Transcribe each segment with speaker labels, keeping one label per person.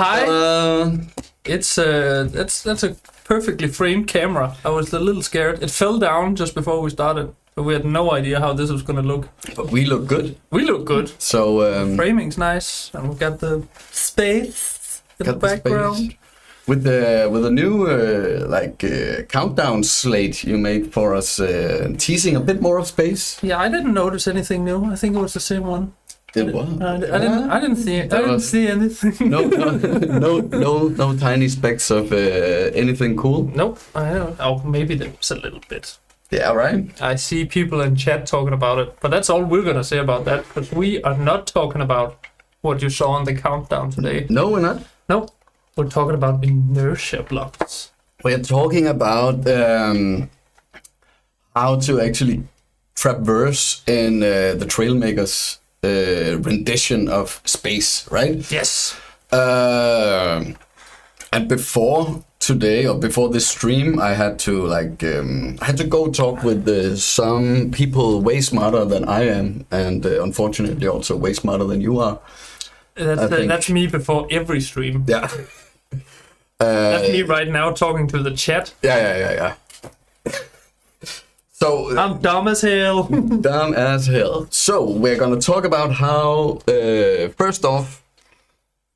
Speaker 1: Hi. That's a perfectly framed camera. I was a little scared. It fell down just before we started, so we had no idea how this was gonna look.
Speaker 2: But we look good.
Speaker 1: We look good.
Speaker 2: So
Speaker 1: framing's nice, and we got the space in the background.
Speaker 2: With the new countdown slate you made for us, teasing a bit more of space.
Speaker 1: Yeah, I didn't notice anything new. I think it was the same one.
Speaker 2: It was.
Speaker 1: I didn't see anything.
Speaker 2: No tiny specks of anything cool.
Speaker 1: Nope. I know. Oh, maybe there's a little bit.
Speaker 2: Yeah, right.
Speaker 1: I see people in chat talking about it, but that's all we're gonna say about that, because we are not talking about what you saw on the countdown today.
Speaker 2: No, we're not.
Speaker 1: No, we're talking about Inertia Blocks.
Speaker 2: We're talking about how to actually traverse in the Trailmakers rendition of space, right?
Speaker 1: Yes.
Speaker 2: And before today, or before this stream, I had to go talk with some people way smarter than I am, and unfortunately also way smarter than you are.
Speaker 1: That's me before every stream.
Speaker 2: Yeah.
Speaker 1: That's me right now talking to the chat.
Speaker 2: Yeah. So
Speaker 1: I'm dumb as hell.
Speaker 2: Dumb as hell. So we're gonna talk about how, first off,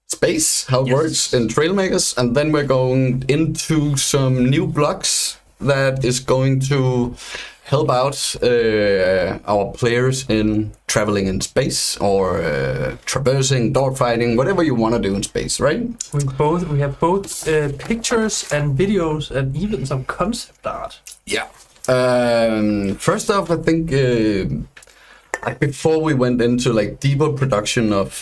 Speaker 2: space, how it works in Trailmakers, and then we're going into some new blocks that is going to help out our players in traveling in space, or traversing, dogfighting, whatever you want to do in space, right?
Speaker 1: We have both pictures and videos and even some concept art.
Speaker 2: Yeah. First off, I think before we went into deeper production of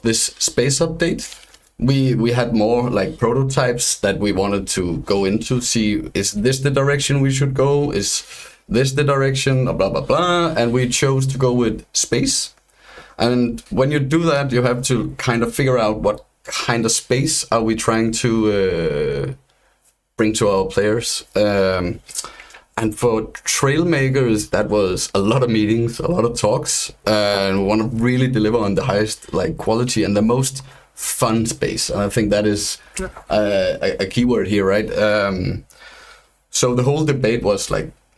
Speaker 2: this space update, we had more prototypes that we wanted to go into. See, is this the direction we should go? Is this the direction? Blah blah blah. And we chose to go with space. And when you do that, you have to kind of figure out what kind of space are we trying to bring to our players. And for Trailmakers, that was a lot of meetings, a lot of talks, and we want to really deliver on the highest quality and the most fun space. And I think that is a keyword here, right? So the whole debate was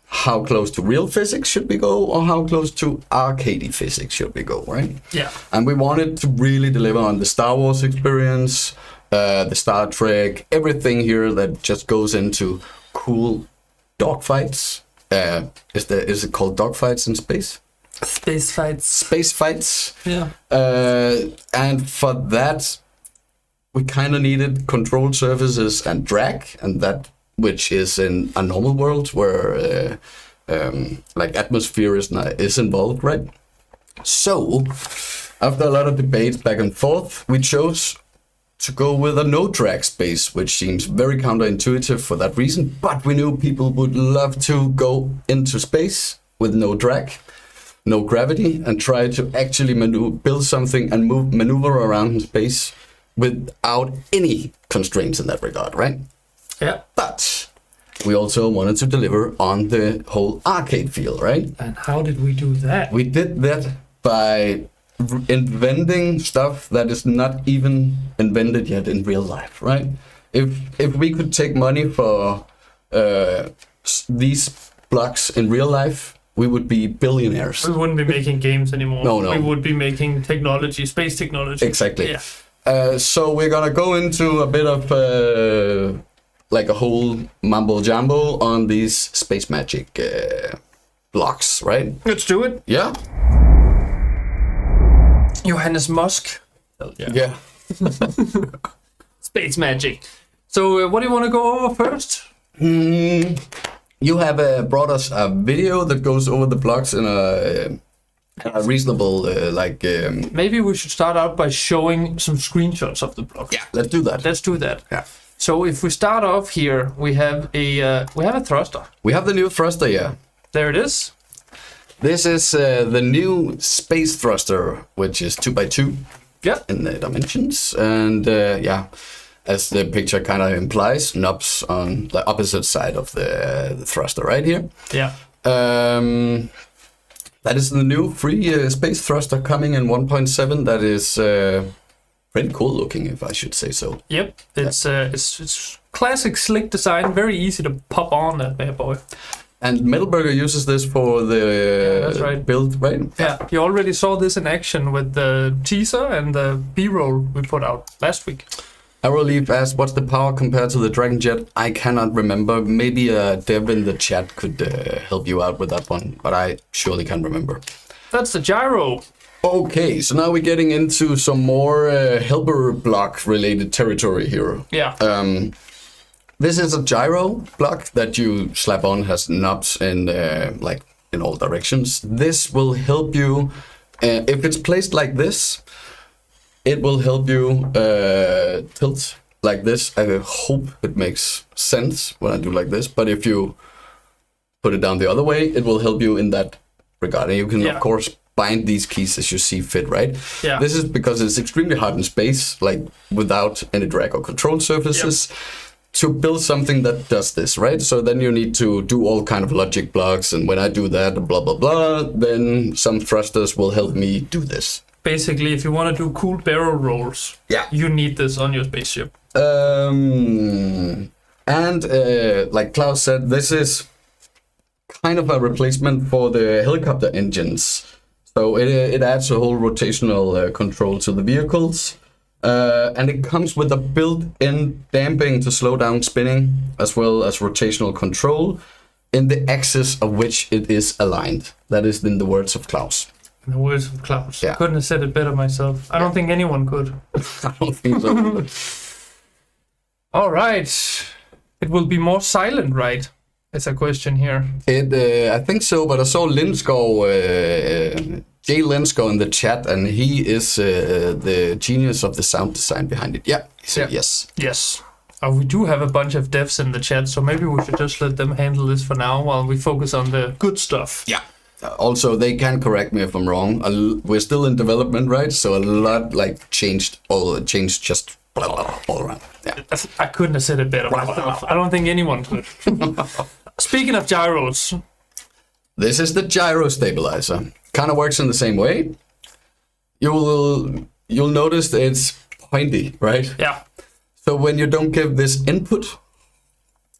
Speaker 2: how close to real physics should we go, or how close to arcadey physics should we go, right?
Speaker 1: Yeah.
Speaker 2: And we wanted to really deliver on the Star Wars experience, the Star Trek, everything here that just goes into cool dogfights. Is it called dogfights in space?
Speaker 1: Space fights.
Speaker 2: Space fights.
Speaker 1: Yeah.
Speaker 2: And for that, we kind of needed control surfaces and drag, and that which is in a normal world where atmosphere is involved, right? So after a lot of debates back and forth, we chose to go with a no drag space, which seems very counterintuitive for that reason, but we knew people would love to go into space with no drag, no gravity, and try to actually build something and maneuver around in space without any constraints in that regard, right?
Speaker 1: Yeah.
Speaker 2: But we also wanted to deliver on the whole arcade feel, right?
Speaker 1: And how did we do that?
Speaker 2: We did that by inventing stuff that is not even invented yet in real life, right? If we could take money for these blocks in real life, we would be billionaires.
Speaker 1: We wouldn't be making games anymore.
Speaker 2: No.
Speaker 1: We would be making technology, space technology.
Speaker 2: Exactly.
Speaker 1: Yeah.
Speaker 2: So we're gonna go into a bit of a whole mumbo jumbo on these space magic blocks, right?
Speaker 1: Let's do it.
Speaker 2: Yeah.
Speaker 1: Johannes Musk.
Speaker 2: Yeah.
Speaker 1: Space magic. So what do you want to go over first?
Speaker 2: You have brought us a video that goes over the blocks in a reasonable
Speaker 1: Maybe we should start out by showing some screenshots of the blocks.
Speaker 2: Yeah, let's do that.
Speaker 1: Let's do that.
Speaker 2: Yeah.
Speaker 1: So if we start off here, we have a thruster.
Speaker 2: We have the new thruster, yeah.
Speaker 1: There it is.
Speaker 2: This is the new space thruster, which is 2x2 in the dimensions. And as the picture kind of implies, knobs on the opposite side of the thruster right here.
Speaker 1: Yeah.
Speaker 2: That is the new free space thruster coming in 1.7 that is pretty cool looking, if I should say so.
Speaker 1: Yep, it's classic slick design, very easy to pop on that bad boy.
Speaker 2: And Metal Burger uses this for the
Speaker 1: that's right.
Speaker 2: build, right?
Speaker 1: Yeah, you already saw this in action with the teaser and the B-roll we put out last week.
Speaker 2: Arrow Leaf asked, what's the power compared to the Dragon Jet? I cannot remember. Maybe a dev in the chat could help you out with that one, but I surely can't remember.
Speaker 1: That's the Gyro.
Speaker 2: Okay, so now we're getting into some more helper block related territory here.
Speaker 1: Yeah.
Speaker 2: This is a gyro block that you slap on, has knobs in like in all directions. This will help you, if it's placed like this, it will help you tilt like this. I hope it makes sense when I do like this, but if you put it down the other way, it will help you in that regard. And you can, of course, bind these keys as you see fit, right?
Speaker 1: Yeah.
Speaker 2: This is because it's extremely hard in space, like without any drag or control surfaces. Yep. To build something that does this, right? So then you need to do all kind of logic blocks, and when I do that, blah, blah, blah, then some thrusters will help me do this.
Speaker 1: Basically, if you want to do cool barrel rolls, you need this on your spaceship.
Speaker 2: Like Klaus said, this is kind of a replacement for the helicopter engines. So it adds a whole rotational control to the vehicles. And it comes with a built-in damping to slow down spinning, as well as rotational control in the axis of which it is aligned. That is in the words of Klaus.
Speaker 1: In the words of Klaus.
Speaker 2: Yeah.
Speaker 1: Couldn't have said it better myself. I don't think anyone could.
Speaker 2: I don't think so.
Speaker 1: All right. It will be more silent, right? It's a question here.
Speaker 2: I think so, but I saw Jay Linsko in the chat, and he is the genius of the sound design behind it. Yeah, he said yes.
Speaker 1: Yes. We do have a bunch of devs in the chat, so maybe we should just let them handle this for now while we focus on the good stuff.
Speaker 2: Yeah. Also, they can correct me if I'm wrong. We're still in development, right? So a lot changed just all around. Yeah.
Speaker 1: I couldn't have said it better myself. I don't think anyone could. Speaking of gyros.
Speaker 2: This is the gyro stabilizer. Kind of works in the same way. You'll notice that it's pointy, right?
Speaker 1: Yeah.
Speaker 2: So when you don't give this input,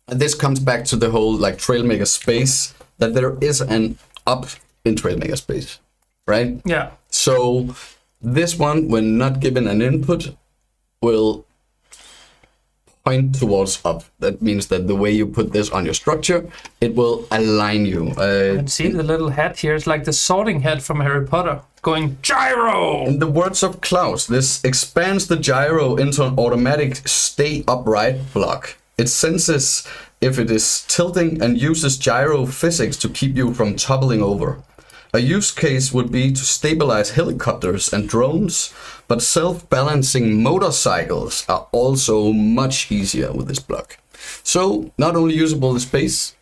Speaker 2: and this comes back to the whole Trailmaker space, that there is an up in Trailmaker space, right?
Speaker 1: Yeah.
Speaker 2: So this one, when not given an input, will point towards up. That means that the way you put this on your structure, it will align you.
Speaker 1: You can see the little hat here. It's like the sorting hat from Harry Potter, going gyro!
Speaker 2: In the words of Klaus, this expands the gyro into an automatic stay upright block. It senses if it is tilting and uses gyro physics to keep you from toppling over. A use case would be to stabilize helicopters and drones, but self-balancing motorcycles are also much easier with this block. So, not only usable in space,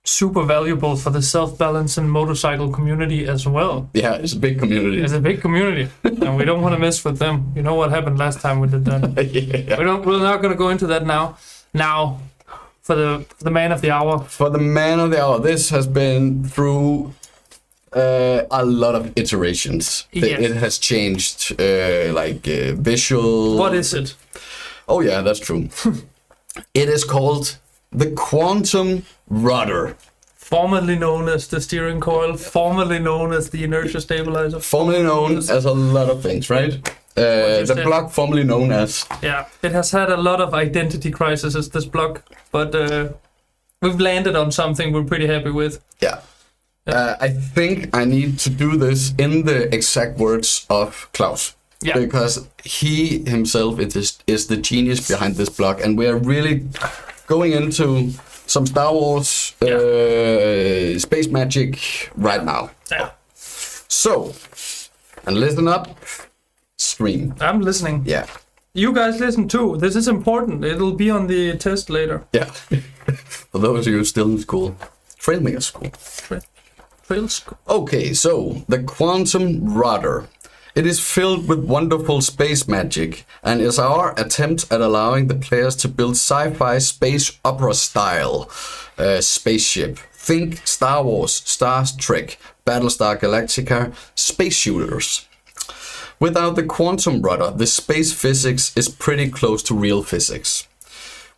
Speaker 1: super valuable for the self-balancing motorcycle community as well.
Speaker 2: Yeah, it's a big community.
Speaker 1: It's a big community, and we don't want to mess with them. You know what happened last time we did that.
Speaker 2: Yeah.
Speaker 1: We're not going to go into that now. Now, for the man of the hour.
Speaker 2: For the man of the hour, this has been through a lot of iterations.
Speaker 1: Yes.
Speaker 2: It has changed, visual.
Speaker 1: What is it?
Speaker 2: Oh yeah, that's true. It is called the Quantum Rudder.
Speaker 1: Formerly known as the steering coil, formerly known as the inertia stabilizer.
Speaker 2: Formerly known as a lot of things, right? The block formerly known as...
Speaker 1: Yeah, it has had a lot of identity crises, this block, but we've landed on something we're pretty happy with.
Speaker 2: Yeah. I think I need to do this in the exact words of Klaus.
Speaker 1: Yeah.
Speaker 2: Because he himself is the genius behind this block, and we are really going into some Star Wars space magic right now.
Speaker 1: Yeah.
Speaker 2: So, and listen up, stream.
Speaker 1: I'm listening.
Speaker 2: Yeah.
Speaker 1: You guys listen too. This is important. It'll be on the test later.
Speaker 2: Yeah. For those of you still in school. Trailmaker school.
Speaker 1: Trail school.
Speaker 2: Okay, so the Quantum Rudder. It is filled with wonderful space magic and is our attempt at allowing the players to build sci-fi space opera style spaceship. Think Star Wars, Star Trek, Battlestar Galactica, space shooters. Without the quantum rudder, the space physics is pretty close to real physics.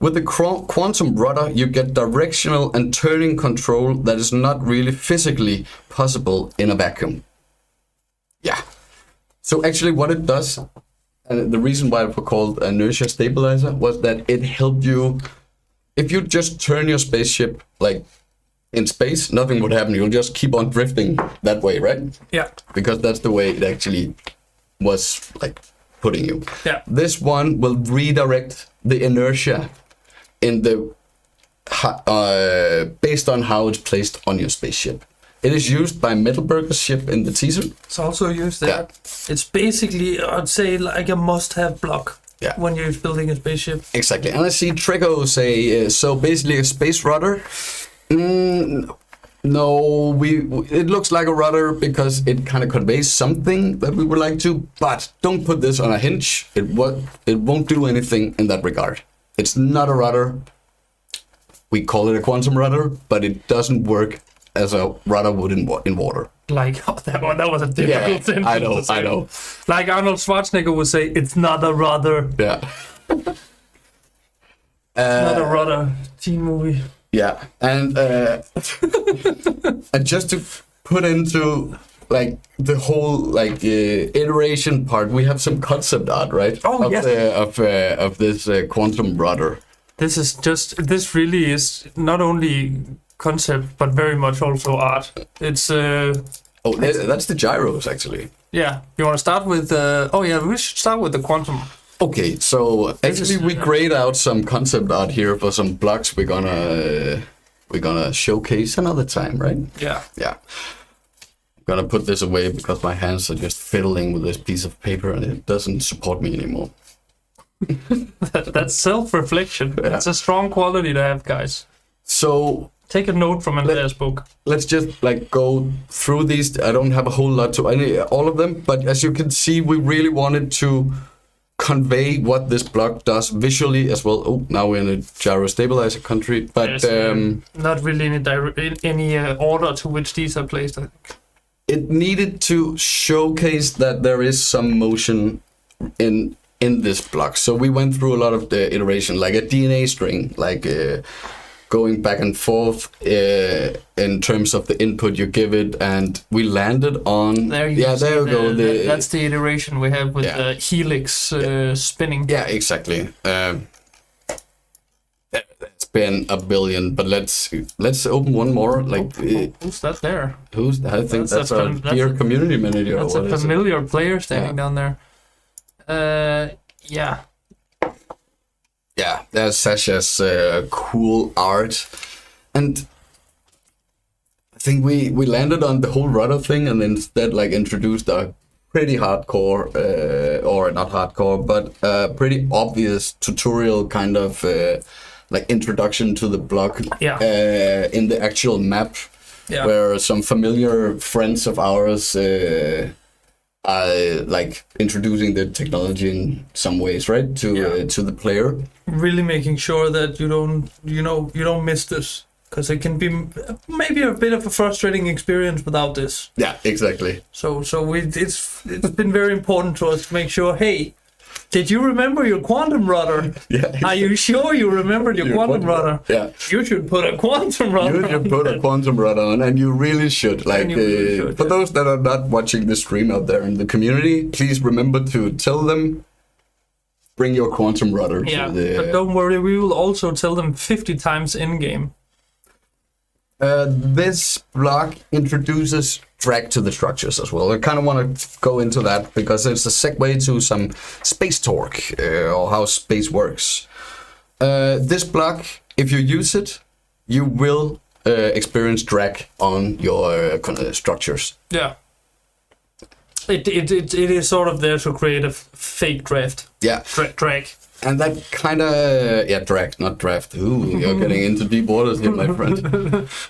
Speaker 2: With the quantum rudder, you get directional and turning control that is not really physically possible in a vacuum. Yeah. So actually what it does, and the reason why it was called inertia stabilizer, was that it helped you, if you just turn your spaceship like in space, nothing would happen. You'll just keep on drifting that way, right?
Speaker 1: Yeah.
Speaker 2: Because that's the way it actually was like putting you.
Speaker 1: Yeah.
Speaker 2: This one will redirect the inertia in the based on how it's placed on your spaceship. It is used by Metalburger's ship in the teaser.
Speaker 1: It's also used there.
Speaker 2: Yeah.
Speaker 1: It's basically, I'd say, like a must-have block when you're building a spaceship.
Speaker 2: Exactly. And I see Trico say, so basically a space rudder. No, it looks like a rudder because it kind of conveys something that we would like to, but don't put this on a hinge. It won't do anything in that regard. It's not a rudder. We call it a quantum rudder, but it doesn't work as a rudder would in water.
Speaker 1: Like, that was a difficult sentence.
Speaker 2: I know.
Speaker 1: Like Arnold Schwarzenegger would say, it's not a rudder.
Speaker 2: Yeah.
Speaker 1: Not a rudder teen movie.
Speaker 2: Yeah, and and just to put into like the whole like iteration part, we have some concept art, right?
Speaker 1: Oh, yes.
Speaker 2: Of this quantum rudder.
Speaker 1: This really is not only concept, but very much also art. It's
Speaker 2: that's the gyros actually.
Speaker 1: Yeah, you want to start with? We should start with the quantum.
Speaker 2: Okay, so actually we grayed out some concept art here for some blocks we're gonna showcase another time, right?
Speaker 1: Yeah.
Speaker 2: Yeah. I'm gonna put this away because my hands are just fiddling with this piece of paper and it doesn't support me anymore.
Speaker 1: That's self-reflection.
Speaker 2: Yeah.
Speaker 1: It's a strong quality to have, guys.
Speaker 2: So
Speaker 1: take a note from Andreas' book.
Speaker 2: Let's just like go through these. I don't have a whole lot to all of them, but as you can see, we really wanted to convey what this block does visually as well. Oh, now we're in a gyro stabilizer country, but
Speaker 1: not really any order to which these are placed, I think.
Speaker 2: It needed to showcase that there is some motion in this block. So we went through a lot of the iteration, like a DNA string, like going back and forth in terms of the input you give it, and we landed on.
Speaker 1: There you go. That's the iteration we have with the helix spinning.
Speaker 2: Yeah, exactly. It's been a billion, but let's open one more. Like,
Speaker 1: who's that there?
Speaker 2: I think that's our dear community manager.
Speaker 1: That's a familiar player standing down there. Yeah. Yeah,
Speaker 2: there's Sasha's cool art, and I think we landed on the whole rudder thing, and instead like introduced a pretty hardcore, or not hardcore, but pretty obvious tutorial kind of like introduction to the block in the actual map, where some familiar friends of ours like introducing the technology in some ways, right, to the player.
Speaker 1: Really making sure that you don't miss this, because it can be maybe a bit of a frustrating experience without this.
Speaker 2: Yeah, exactly.
Speaker 1: So it's been very important to us to make sure. Hey, did you remember your quantum rudder?
Speaker 2: Yeah. Exactly.
Speaker 1: Are you sure you remembered your quantum rudder?
Speaker 2: Yeah.
Speaker 1: You should put a quantum rudder.
Speaker 2: You should put a quantum rudder on, and you really should. Like, for those that are not watching the stream out there in the community, please remember to tell them, bring your quantum rudder.
Speaker 1: Yeah, but don't worry, we will also tell them 50 times in game.
Speaker 2: This block introduces drag to the structures as well. I kind of want to go into that because it's a segue to some space torque, or how space works. This block, if you use it, you will experience drag on your structures.
Speaker 1: Yeah. It is sort of there to create a fake draft.
Speaker 2: Yeah.
Speaker 1: Drag.
Speaker 2: And that kind of, drag, not draft. Ooh, you're getting into deep waters here, my friend.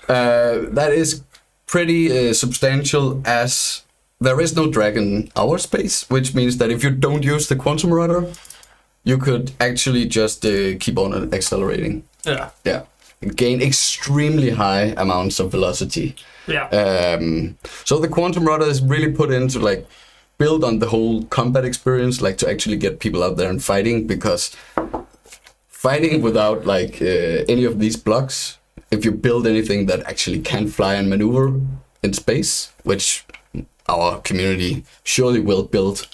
Speaker 2: That is pretty substantial, as there is no drag in our space, which means that if you don't use the quantum rudder, you could actually just keep on accelerating.
Speaker 1: Yeah.
Speaker 2: Yeah. Gain extremely high amounts of velocity.
Speaker 1: Yeah.
Speaker 2: So the quantum rudder is really put into like build on the whole combat experience, like to actually get people out there and fighting, because fighting without like any of these blocks, if you build anything that actually can fly and maneuver in space, which our community surely will build,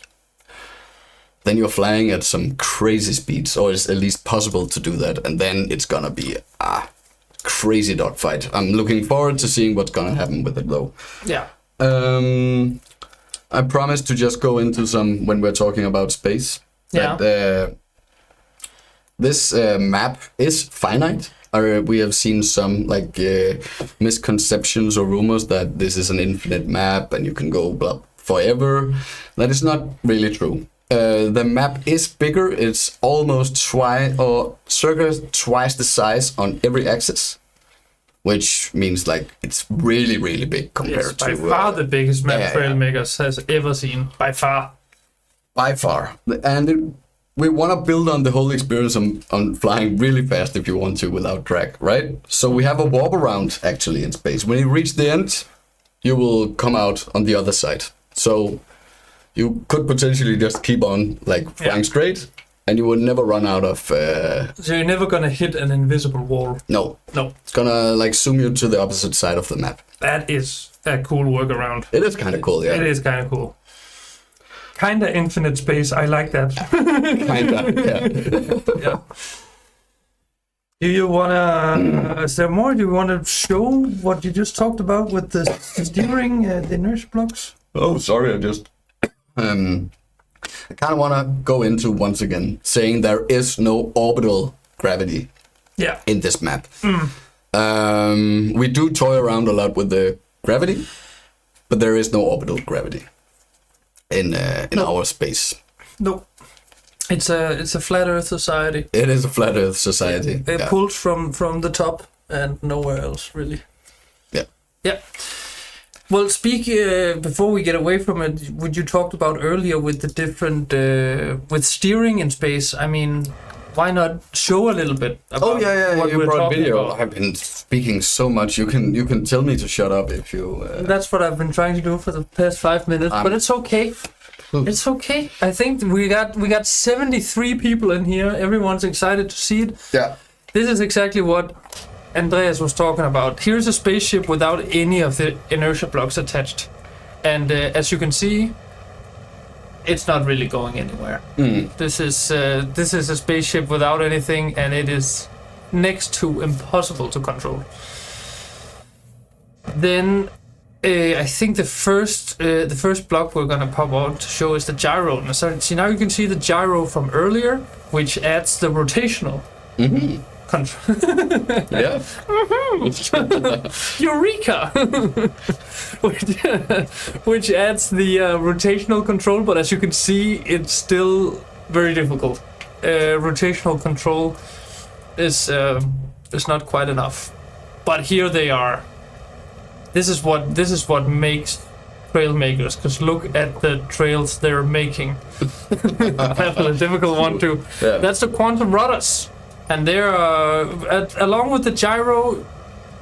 Speaker 2: then you're flying at some crazy speeds, or it's at least possible to do that, and then it's gonna be a crazy dogfight. I'm looking forward to seeing what's gonna happen with it, though.
Speaker 1: Yeah.
Speaker 2: I promise to just go into some when we're talking about space.
Speaker 1: Yeah.
Speaker 2: That, this map is finite. We have seen some like misconceptions or rumors that this is an infinite map and you can go blah forever. That is not really true. The map is bigger. It's almost circa twice the size on every axis, which means like it's really, really big compared to...
Speaker 1: by far the biggest map Trailmakers has ever seen. By far.
Speaker 2: By far. And we want to build on the whole experience on flying really fast if you want to without drag, right? So we have a warp around actually in space. When you reach the end, you will come out on the other side. So you could potentially just keep on like flying straight, and you would never run out of...
Speaker 1: So you're never gonna hit an invisible wall?
Speaker 2: No.
Speaker 1: No.
Speaker 2: It's gonna like zoom you to the opposite side of the map.
Speaker 1: That is a cool workaround.
Speaker 2: It is kind of cool, yeah.
Speaker 1: It is kind of cool. Kinda infinite space, I like that.
Speaker 2: Kinda, yeah.
Speaker 1: Yeah. Do you wanna... is there more? Do you wanna show what you just talked about with the steering, the inertia blocks?
Speaker 2: Oh, sorry, I just... I kind of want to go into, once again, saying there is no orbital gravity in this map. We do toy around a lot with the gravity, but there is no orbital gravity in our space.
Speaker 1: No. It's a flat Earth society.
Speaker 2: It is a flat Earth society.
Speaker 1: It pulls from the top and nowhere else, really.
Speaker 2: Yeah.
Speaker 1: Yeah. Well, before we get away from it, what you talked about earlier with the different, with steering in space, I mean, why not show a little bit about what
Speaker 2: you
Speaker 1: we're
Speaker 2: brought
Speaker 1: talking
Speaker 2: video.
Speaker 1: about?
Speaker 2: I've been speaking so much, you can tell me to shut up if you...
Speaker 1: That's what I've been trying to do for the past 5 minutes, but it's okay. It's okay. I think we got 73 people in here. Everyone's excited to see it.
Speaker 2: Yeah.
Speaker 1: This is exactly what Andreas was talking about. Here's a spaceship without any of the inertia blocks attached, and as you can see, it's not really going anywhere. This is a spaceship without anything, and it is next to impossible to control. Then I think the first block we're gonna pop out to show is the gyro. So now you can see the gyro from earlier, which adds the rotational control.
Speaker 2: Yeah.
Speaker 1: Eureka! which adds the rotational control, but as you can see, it's still very difficult. Rotational control is not quite enough. But here they are. This is what makes Trailmakers, because look at the trails they're making. That's a difficult one too. Yeah. That's the quantum rudders. And they're, along with the gyro,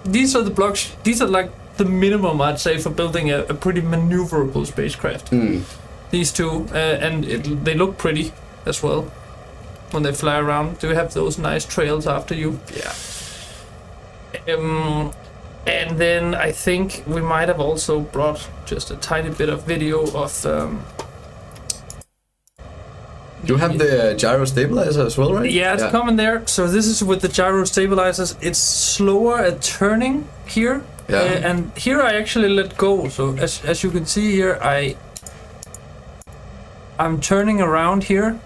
Speaker 1: these are the blocks, these are like the minimum, I'd say, for building a pretty maneuverable spacecraft. These two, and they look pretty as well when they fly around. Do you have those nice trails after you? Yeah. And then I think we might have also brought just a tiny bit of video of...
Speaker 2: You have the gyro stabilizer as well, right?
Speaker 1: Yeah, it's coming there. So this is with the gyro stabilizers. It's slower at turning here. Yeah. And here I actually let go. So as you can see here, I'm turning around here.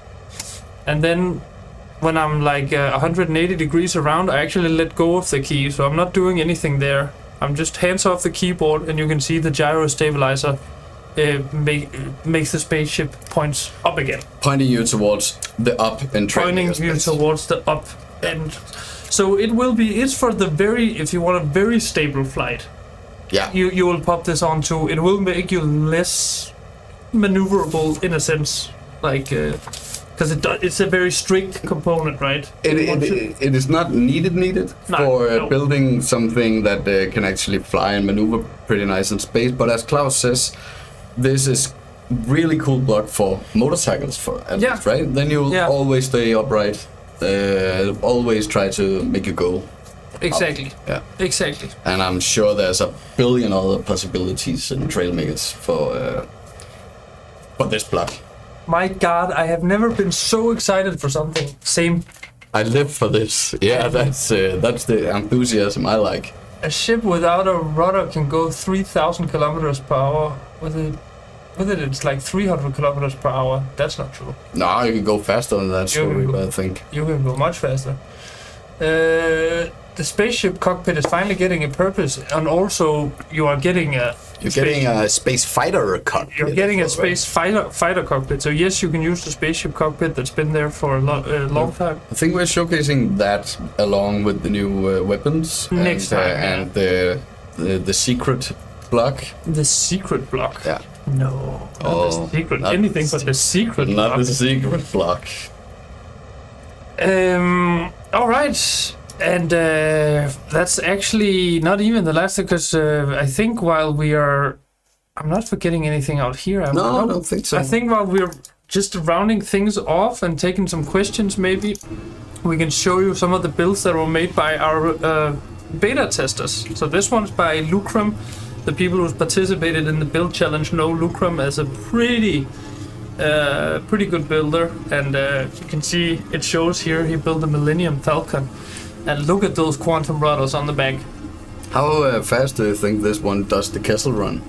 Speaker 1: And then when I'm like 180 degrees around, I actually let go of the key. So I'm not doing anything there. I'm just hands off the keyboard, and you can see the gyro stabilizer makes the spaceship points up again.
Speaker 2: Pointing you towards the up and
Speaker 1: pointing you towards the up end. So it's for the if you want a very stable flight. Yeah. You will pop this onto. It will make you less maneuverable in a sense, like because it's a very strict component, right?
Speaker 2: It is not needed for building something that can actually fly and maneuver pretty nice in space. But as Klaus says, this is really cool block for motorcycles, at least, right? Then you'll always stay upright. Always try to make you go.
Speaker 1: Exactly.
Speaker 2: Up. Yeah.
Speaker 1: Exactly.
Speaker 2: And I'm sure there's a billion other possibilities in trail makers for this block.
Speaker 1: My God, I have never been so excited for something. Same.
Speaker 2: I live for this. Yeah, that's the enthusiasm I like.
Speaker 1: A ship without a rudder can go 3,000 kilometers per hour. With it, it's like 300 kilometers per hour. That's not true.
Speaker 2: No, you can go faster than that, I think.
Speaker 1: You can go much faster. The spaceship cockpit is finally getting a purpose, and also you are getting a...
Speaker 2: You're getting a space fighter cockpit.
Speaker 1: You're getting a space fighter cockpit. So yes, you can use the spaceship cockpit that's been there for a long time.
Speaker 2: I think we're showcasing that along with the new weapons
Speaker 1: next time,
Speaker 2: and the secret block.
Speaker 1: The secret block.
Speaker 2: Yeah.
Speaker 1: No. Not the secret. Anything but the secret block.
Speaker 2: Not the secret block.
Speaker 1: All right. And that's actually not even the last, because I think while we are... I'm not forgetting anything out here.
Speaker 2: I don't think so.
Speaker 1: I think while we're just rounding things off and taking some questions, maybe we can show you some of the builds that were made by our beta testers. So this one's by Lucrum. The people who's participated in the build challenge know Lucrum as a pretty good builder. And you can see it shows here he built a Millennium Falcon. And look at those quantum rudders on the back.
Speaker 2: How fast do you think this one does the Kessel run?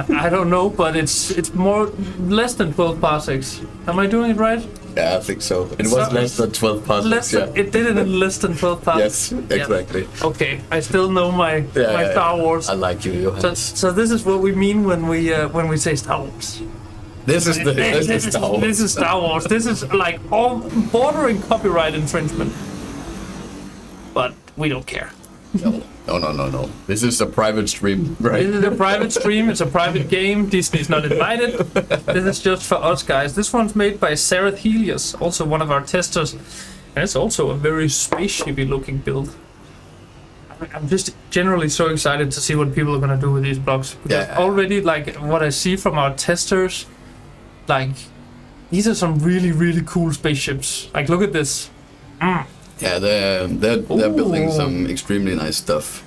Speaker 1: I don't know, but it's less than 12 parsecs. Am I doing it right?
Speaker 2: Yeah, I think so. It was less than 12 parsecs.
Speaker 1: It did it in less than 12 parsecs.
Speaker 2: Yes, exactly.
Speaker 1: Yeah. Okay, I still know my Star Wars.
Speaker 2: I like you, Johannes.
Speaker 1: So this is what we mean when we say Star Wars.
Speaker 2: This is Star Wars.
Speaker 1: This is Star Wars. This is like all bordering copyright infringement. But we don't care.
Speaker 2: No. This is a private stream, right?
Speaker 1: This is a private stream. It's a private game. Disney's not invited. This is just for us guys. This one's made by Sarah Helios, also one of our testers. And it's also a very spaceshipy looking build. I'm just generally so excited to see what people are going to do with these blocks. Because already, like, what I see from our testers, like, these are some really, really cool spaceships. Like, look at this.
Speaker 2: Yeah, they're building some extremely nice stuff.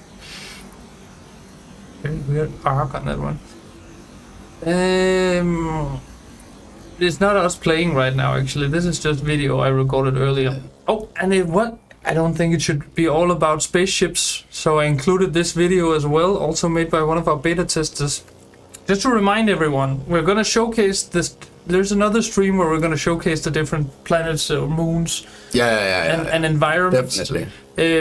Speaker 1: Very weird arc on that one. It's not us playing right now, actually. This is just video I recorded earlier. Oh, and I don't think it should be all about spaceships, so I included this video as well, also made by one of our beta testers. Just to remind everyone, we're gonna showcase this. There's another stream where we're going to showcase the different planets or moons and environments.
Speaker 2: Definitely.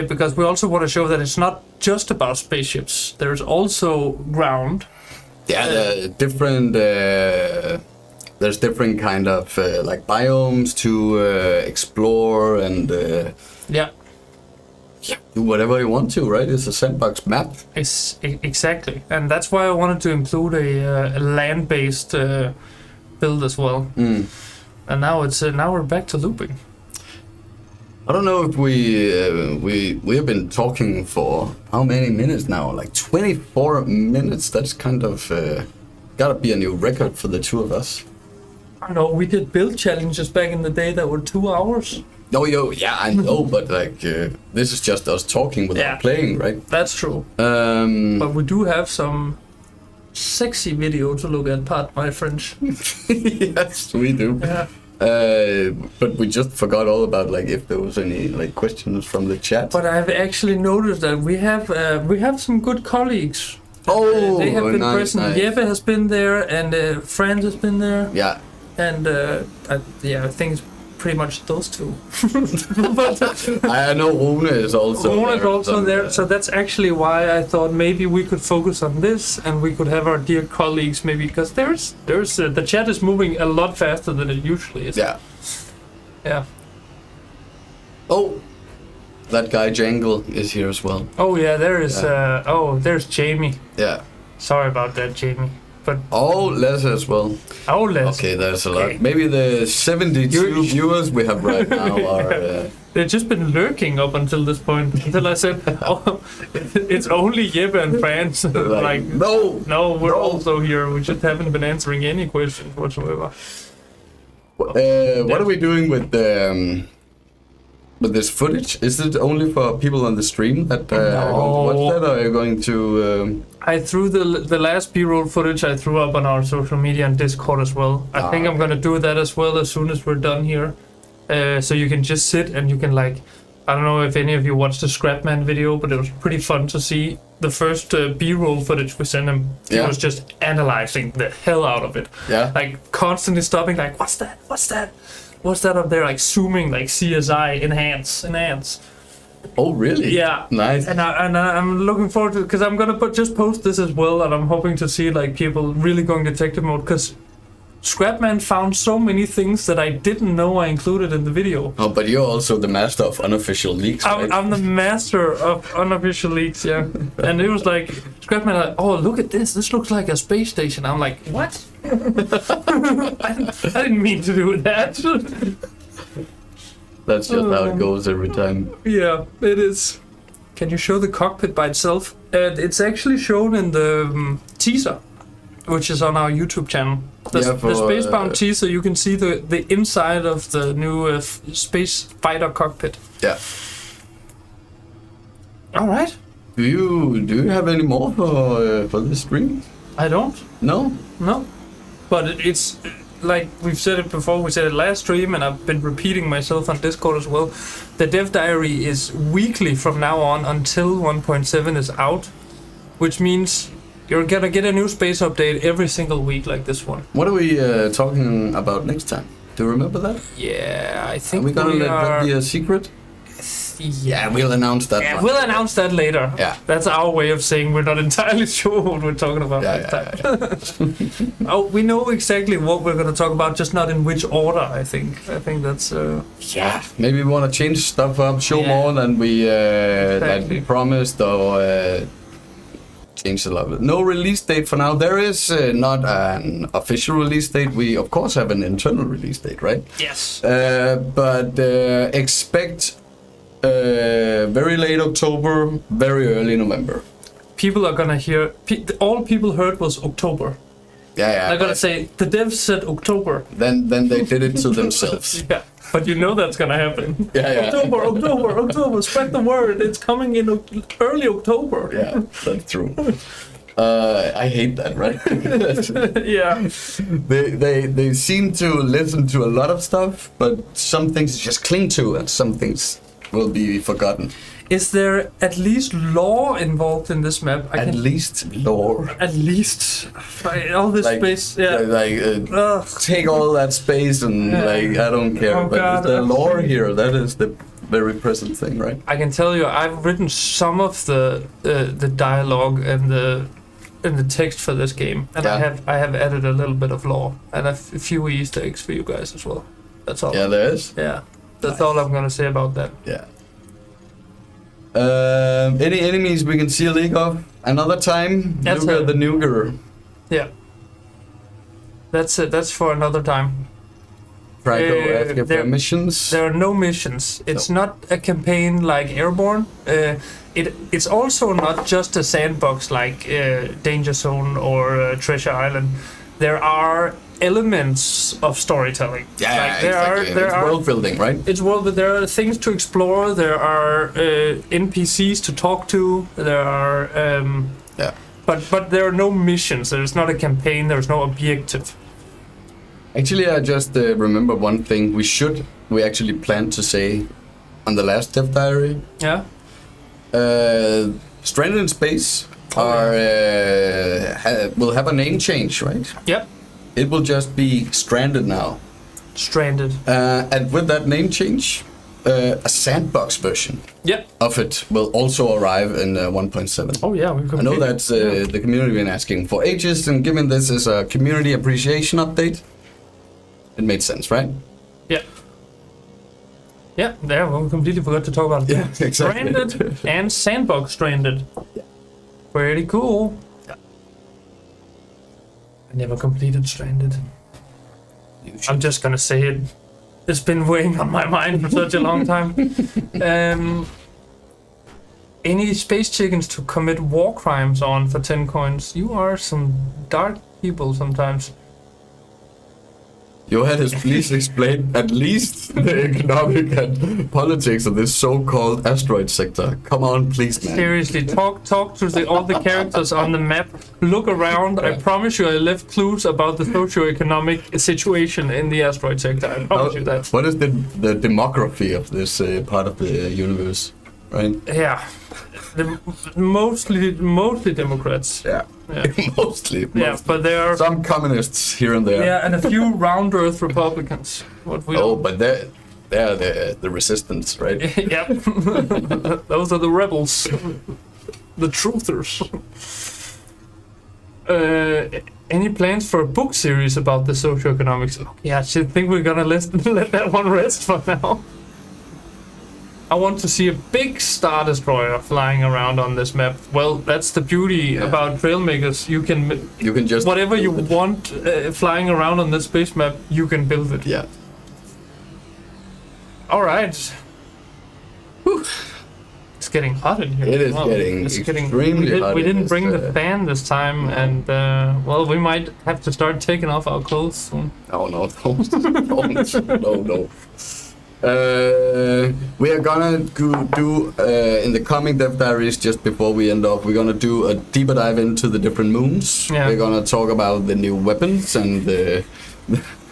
Speaker 1: Because we also want to show that it's not just about spaceships. There's also ground.
Speaker 2: Yeah, different. There's different kind of like biomes to explore and do whatever you want to, right? It's a sandbox map.
Speaker 1: Exactly, and that's why I wanted to include a land-based build as well. And now we're back to looping.
Speaker 2: I don't know if we have been talking for how many minutes now? Like 24 minutes. That's kind of gotta be a new record for the two of us.
Speaker 1: I don't know. We did build challenges back in the day that were 2 hours.
Speaker 2: I know, but like this is just us talking without playing, right?
Speaker 1: That's true. But we do have some sexy video to look at, pardon my French.
Speaker 2: Yes, we do.
Speaker 1: Yeah.
Speaker 2: But we just forgot all about like if there was any like questions from the chat.
Speaker 1: But I've actually noticed that we have some good colleagues. They have been present.
Speaker 2: Nice.
Speaker 1: Jeppe has been there, and Franz has been there.
Speaker 2: Yeah.
Speaker 1: And I think it's pretty much those two. But
Speaker 2: I know Rune is also
Speaker 1: there. So that's actually why I thought maybe we could focus on this, and we could have our dear colleagues maybe, because there's the chat is moving a lot faster than it usually is. Yeah.
Speaker 2: Oh, that guy Jangle is here as well.
Speaker 1: Oh yeah, there is. There's Jamie.
Speaker 2: Yeah.
Speaker 1: Sorry about that, Jamie. But
Speaker 2: Les as well.
Speaker 1: Les.
Speaker 2: Okay, there's a lot. Maybe the 72 viewers we have right now are
Speaker 1: they've just been lurking up until this point. Until I said, "Oh, it's only Jeppe and France." Like, no, we're also here. We just haven't been answering any questions whatsoever.
Speaker 2: What are we doing with this footage? Is it only for people on the stream that are going to watch that, or are you going to?
Speaker 1: I threw the last B-roll footage I threw up on our social media and Discord as well. I think I'm gonna do that as well as soon as we're done here. So you can just sit and you can like, I don't know if any of you watched the Scrapman video, but it was pretty fun to see the first B-roll footage we sent him. He was just analyzing the hell out of it. Yeah. Like constantly stopping, like, what's that? What's that? What's that up there? Like zooming, like CSI, enhance.
Speaker 2: Oh really?
Speaker 1: Yeah.
Speaker 2: Nice.
Speaker 1: And I'm looking forward to it because I'm gonna just post this as well, and I'm hoping to see like people really going detective mode because Scrapman found so many things that I didn't know I included in the video.
Speaker 2: Oh, but you're also the master of unofficial leaks, right?
Speaker 1: I'm the master of unofficial leaks, yeah. And it was like, Scrapman, like, oh, look at this. This looks like a space station. I'm like, what? I didn't mean to do that.
Speaker 2: That's just how it goes every time.
Speaker 1: Yeah, it is. Can you show the cockpit by itself? It's actually shown in the teaser, which is on our YouTube channel. The Spacebound teaser, you can see the inside of the new space fighter cockpit. Yeah. All right.
Speaker 2: Do you have any more for this stream?
Speaker 1: I don't.
Speaker 2: No.
Speaker 1: But it's like we've said it before. We said it last stream, and I've been repeating myself on Discord as well. The Dev Diary is weekly from now on until 1.7 is out, which means you're gonna get a new space update every single week like this one.
Speaker 2: What are we talking about next time? Do you remember that?
Speaker 1: Yeah, I think
Speaker 2: are we gonna let that be a secret? Yeah, we'll announce that.
Speaker 1: Yeah, we'll announce that later. Yeah, that's our way of saying we're not entirely sure what we're talking about next time. Oh, we know exactly what we're gonna talk about, just not in which order. I think that's.
Speaker 2: Yeah, maybe we want to change stuff up, show more than we promised, or. Change a lot. No release date for now. There is not an official release date. We of course have an internal release date, right?
Speaker 1: Yes.
Speaker 2: But expect very late October, very early November.
Speaker 1: People are gonna hear. All people heard was October.
Speaker 2: Yeah.
Speaker 1: They're gonna say the devs said October.
Speaker 2: Then they did it to themselves.
Speaker 1: Yeah. But you know that's gonna happen.
Speaker 2: Yeah.
Speaker 1: October. Spread the word. It's coming in early October.
Speaker 2: Yeah, that's true. I hate that, right?
Speaker 1: Yeah.
Speaker 2: They seem to listen to a lot of stuff, but some things just cling to, and some things will be forgotten.
Speaker 1: Is there at least lore involved in this map?
Speaker 2: At least lore.
Speaker 1: At least all this space. Yeah.
Speaker 2: Take all that space and I don't care.
Speaker 1: Oh,
Speaker 2: but
Speaker 1: God.
Speaker 2: the lore here, that is the very present thing, right?
Speaker 1: I can tell you, I've written some of the dialogue and the text for this game, and I have added a little bit of lore and a few Easter eggs for you guys as well. That's all.
Speaker 2: Yeah, there is.
Speaker 1: Yeah, that's all I'm gonna say about that.
Speaker 2: Yeah. Any enemies we can see a leak of? Another time? Nuger the Nuger.
Speaker 1: Yeah. That's it. That's for another time.
Speaker 2: Franco asking if there are missions.
Speaker 1: There are no missions. It's not a campaign like Airborne. It's also not just a sandbox like Danger Zone or Treasure Island. There are elements of storytelling.
Speaker 2: Yeah, exactly. It's world building, right?
Speaker 1: It's world, but there are things to explore. There are NPCs to talk to. There are but there are no missions. There's not a campaign. There's no objective.
Speaker 2: Actually, I just remember one thing we actually planned to say on the last Dev Diary.
Speaker 1: Yeah.
Speaker 2: Stranded in Space will have a name change, right?
Speaker 1: Yep.
Speaker 2: It will just be Stranded now.
Speaker 1: Stranded.
Speaker 2: And with that name change, a sandbox version of it will also arrive in 1.7.
Speaker 1: Oh yeah,
Speaker 2: I know that's the community been asking for ages, and given this is a community appreciation update, it made sense, right?
Speaker 1: Yeah. Yeah, there we completely forgot to talk about it.
Speaker 2: Yeah, exactly.
Speaker 1: Stranded and Sandbox Stranded.
Speaker 2: Yeah.
Speaker 1: Pretty cool.
Speaker 2: Yeah.
Speaker 1: I never completed Stranded. I'm just gonna say it. it's been weighing on my mind for such a long time. Any space chickens to commit war crimes on for 10 coins? You are some dark people sometimes.
Speaker 2: Johannes, please explain at least the economic and politics of this so-called asteroid sector. Come on, please, man.
Speaker 1: Seriously, talk to all the characters on the map. Look around. I promise you, I left clues about the socio-economic situation in the asteroid sector. I promise you that.
Speaker 2: What is the demography of this part of the universe, right?
Speaker 1: Yeah, mostly Democrats.
Speaker 2: Yeah. Mostly.
Speaker 1: Yeah, but there are
Speaker 2: some communists here and there.
Speaker 1: Yeah, and a few round Earth Republicans. What we
Speaker 2: but they're the resistance, right?
Speaker 1: Yep. Those are the rebels, the truthers. Any plans for a book series about the socioeconomics? Yeah, I should think we're gonna let that one rest for now. I want to see a big Star Destroyer flying around on this map. Well, that's the beauty about Trailmakers. You can just whatever you want flying around on this space map, you can build it.
Speaker 2: Yeah.
Speaker 1: All right. Whew. It's getting hot in here.
Speaker 2: It is getting extremely hot.
Speaker 1: We didn't bring the fan this time, and well, we might have to start taking off our clothes soon.
Speaker 2: Oh no! No. We are gonna do in the coming Dev Diaries, just before we end off, we're gonna do a deeper dive into the different moons.
Speaker 1: Yeah.
Speaker 2: We're gonna talk about the new weapons and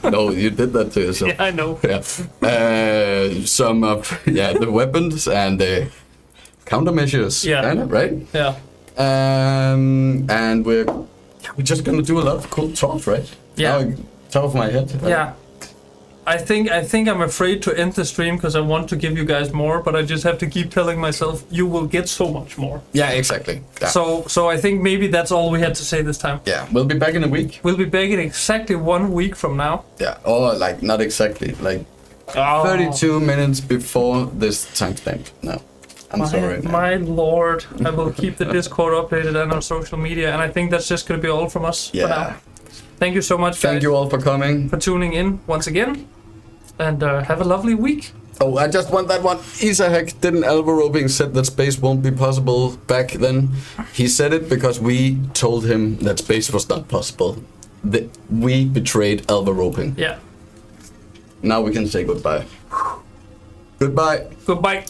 Speaker 2: no, you did that to yourself.
Speaker 1: Yeah, I know.
Speaker 2: Yeah. Some of the weapons and the countermeasures.
Speaker 1: Yeah.
Speaker 2: Kinda, right?
Speaker 1: Yeah.
Speaker 2: And we're just gonna do a lot of cool talks, right?
Speaker 1: Yeah.
Speaker 2: Now, top of my head. Right?
Speaker 1: Yeah. I think I'm afraid to end the stream because I want to give you guys more, but I just have to keep telling myself you will get so much more.
Speaker 2: Yeah, exactly. Yeah.
Speaker 1: So I think maybe that's all we had to say this time.
Speaker 2: Yeah, we'll be back in a week.
Speaker 1: We'll be back in exactly 1 week from now.
Speaker 2: Yeah, or like not exactly, like 32 minutes before this timestamp. No, I'm sorry. Man.
Speaker 1: My lord, I will keep the Discord updated and our social media, and I think that's just gonna be all from us for now. Thank you so much, guys.
Speaker 2: Thank you all for coming.
Speaker 1: For tuning in once again. And have a lovely week.
Speaker 2: Oh, I just want that one. Isaac didn't Alva Roping said that space won't be possible back then. He said it because we told him that space was not possible. We betrayed Alva Roping.
Speaker 1: Yeah.
Speaker 2: Now we can say goodbye. Goodbye.
Speaker 1: Goodbye.